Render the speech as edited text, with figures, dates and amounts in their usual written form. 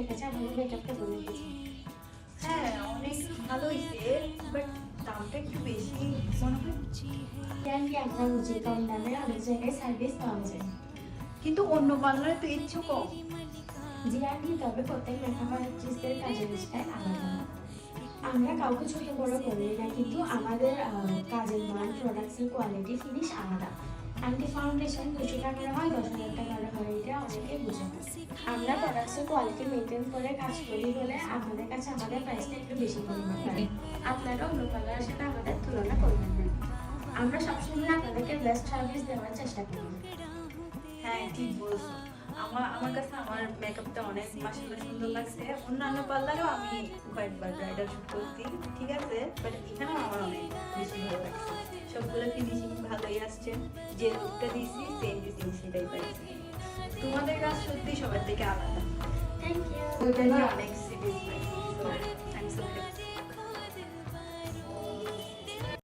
আপনার কাছে আমাদের মেকআপটা বলে দিচ্ছি। হ্যাঁ অনেক ভালো হয়েছে, বাট দামটা একটু বেশি মনে হয়। আন্টি আমরা বুঝি কম দামে অনেক জায়গায় সার্ভিস পাওয়া যায়। কিন্তু অন্য পার্লারে তো ইচ্ছু কম। জি আন্টি, তবে প্রত্যেক মেকআপ আর্টিস্টের কাজের স্টাইল আলাদা। আমরা কাউকে ছোট বড় করি না, কিন্তু আমাদের কাজের মান, প্রোডাক্টসের কোয়ালিটি, ফিনিশ আলাদা। আন্টি ফাউন্ডেশন 200 টাকার হয়, 10,000 টাকার হয়, এটা অনেকে বুঝে না। আমরা প্রোডাক্টসের কোয়ালিটি মেনটেন করে কাজ করি বলে আমাদের কাছে আমাদের প্রাইসটা একটু বেশি পরিমাণ হয়। আপনারা অন্য পার্লারের সাথে আমাদের তুলনা করবেন না। আমরা সবসময় আপনাদেরকে বেস্ট সার্ভিস দেওয়ার চেষ্টা করি। হ্যাঁ ঠিক বলছো। আমার কাছে আমার মেকআপটা অনেক মাশাআল্লাহ সুন্দর লাগছে। অন্যান্য পার্লারেও আমি কয়েকবার ব্রাইডাল শুট করছি, ঠিক আছে, বাট এখানেও আমার অনেক বেশি ভালো লাগছে। সবগুলো ফিনিশিং ভালোই আসছে, যে লুকটা দিয়েছি সেম দিয়েছি সেটাই পাইছি। তোমাদের কাজ সত্যি সবার থেকে আলাদা, থ্যাংক ইউ। ওইটা নিয়ে অনেক স্যাটিসফাইড।